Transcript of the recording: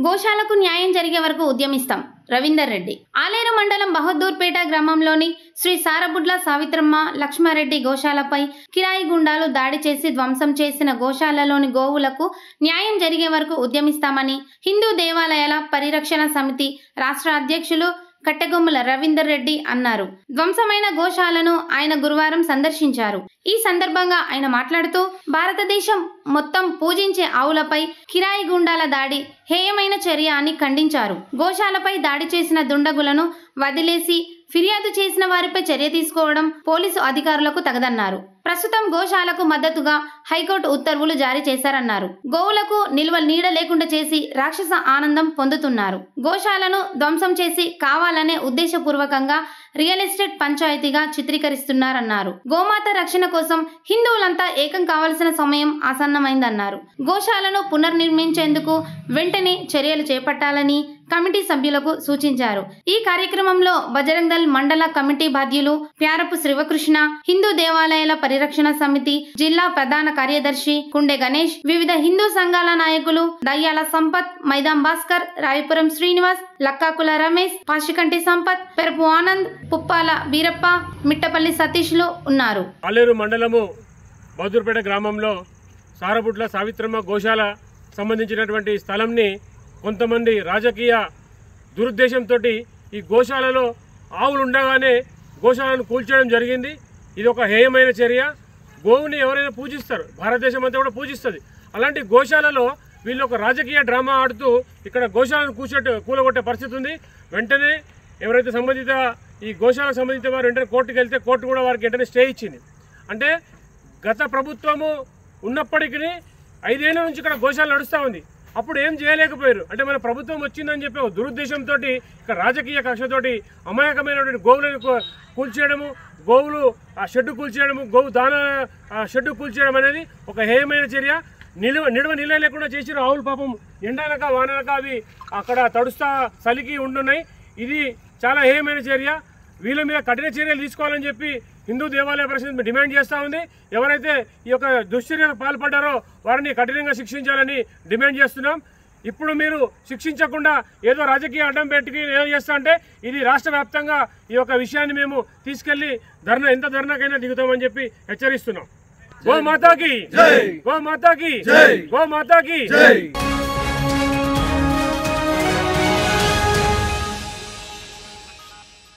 గోశాలకు న్యాయం జరిగే వరకు ఉద్యమిస్తాం. రవీందర్ రెడ్డి. ఆలేరు మండలం బహదూర్పేట గ్రామంలోని శ్రీ సారబుడ్ల సావిత్రమ్మ లక్ష్మారెడ్డి గోశాలపై కిరాయి గుండాలు దాడి చేసి ధ్వంసం చేసిన గోశాలలోని గోవులకు న్యాయం జరిగే వరకు ఉద్యమిస్తామని హిందూ దేవాలయాల పరిరక్షణ సమితి రాష్ట్ర అధ్యక్షులు కట్టెగొమ్మల రవీందర్ రెడ్డి అన్నారు. ధ్వంసమైన గోశాలను ఆయన గురువారం సందర్శించారు. ఈ సందర్భంగా ఆయన మాట్లాడుతూ భారతదేశం మొత్తం పూజించే ఆవులపై కిరాయి గుండాల దాడి హేయమైన చర్య అని ఖండించారు. గోశాలపై దాడి చేసిన దుండగులను వదిలేసి ఫిర్యాదు చేసిన వారిపై చర్య తీసుకోవడం పోలీసు అధికారులకు తగదన్నారు. ప్రస్తుతం గోశాలకు మద్దతుగా హైకోర్టు ఉత్తర్వులు జారీ చేశారన్నారు. గోవులకు నిల్వ నీడ లేకుండా చేసి రాక్షస ఆనందం పొందుతున్నారు. గోశాలను ధ్వంసం చేసి కావాలనే ఉద్దేశపూర్వకంగా రియల్ ఎస్టేట్ పంచాయతీగా చిత్రీకరిస్తున్నారన్నారు. గోమాత రక్షణ కోసం హిందువులంతా ఏకం కావాల్సిన సమయం ఆసన్నమైందన్నారు. గోశాలను పునర్నిర్మించేందుకు వెంటనే చర్యలు చేపట్టాలని కమిటీ సభ్యులకు సూచించారు. ఈ కార్యక్రమంలో బజరంగ్ దళ్ మండల కమిటీ బాధ్యులు ప్యారపు శివకృష్ణ, హిందూ దేవాలయాల పరిరక్షణ సమితి జిల్లా ప్రధాన కార్యదర్శి కుండే గణేష్, వివిధ హిందూ సంఘాల నాయకులు దయ్యాల సంపత్, మైదాం భాస్కర్, రాయపురం శ్రీనివాస్, లక్కాకుల రమేష్, పాషికంటి సంపత్, పెరపు ఆనంద్, పుప్పాల వీరప్ప, మిట్టపల్లి సతీష్ లు ఉన్నారు. ఆలేరు మండలము బహదూర్పేట గ్రామంలో సారబుడ్ల సావిత్రమ్మ గోశాల సంబంధించినటువంటి స్థలంని కొంతమంది రాజకీయ దురుద్దేశంతో ఈ గోశాలలో ఆవులు ఉండగానే గోశాలను కూల్చేయడం జరిగింది. ఇది ఒక హేయమైన చర్య. గోవుని ఎవరైనా పూజిస్తారు, భారతదేశం అంతా కూడా పూజిస్తుంది. అలాంటి గోశాలలో వీళ్ళు ఒక రాజకీయ డ్రామా ఆడుతూ ఇక్కడ గోశాలను కూలగొట్టే పరిస్థితి ఉంది. వెంటనే ఎవరైతే సంబంధిత ఈ గోశాలకు సంబంధించిన వారు వెంటనే కోర్టుకు వెళ్తే కోర్టు కూడా వారికి వెంటనే స్టే ఇచ్చింది. అంటే గత ప్రభుత్వము ఉన్నప్పటికీ 5 ఏళ్ల నుంచి ఇక్కడ గోశాల నడుస్తూ ఉంది. అప్పుడు ఏం చేయలేకపోయారు. అంటే మన ప్రభుత్వం వచ్చిందని చెప్పి దురుద్దేశంతో ఇక్కడ రాజకీయ కక్షతోటి అమాయకమైనటువంటి గోవులను కూల్చేయడము, గోవులు ఆ షెడ్డు కూల్చేయడము, గోవు దాన షెడ్డు కూల్చేయడం అనేది ఒక హేయమైన చర్య. నిల్వ లేకుండా చేసిన ఆవులు పాపం ఎండనక వాననక అవి అక్కడ తడుస్తా చలికి ఉంటున్నాయి. ఇది చాలా హేయమైన చర్య. వీళ్ళ మీద కఠిన చర్యలు తీసుకోవాలని చెప్పి హిందూ దేవాలయ పరిషత్ డిమాండ్ చేస్తూ ఉంది. ఎవరైతే ఈ యొక్క దుశ్చర్యకు పాల్పడ్డారో వారిని కఠినంగా శిక్షించాలని డిమాండ్ చేస్తున్నాం. ఇప్పుడు మీరు శిక్షించకుండా ఏదో రాజకీయ అడ్డం పెట్టుకుని ఏదో చేస్తా అంటే ఇది రాష్ట్ర వ్యాప్తంగా ఈ యొక్క విషయాన్ని మేము తీసుకెళ్లి ఎంత ధర్నాకైనా దిగుతామని చెప్పి హెచ్చరిస్తున్నాం. గో మాతాకి జై, గో మాతాకి జై, గో మాతాకి జై.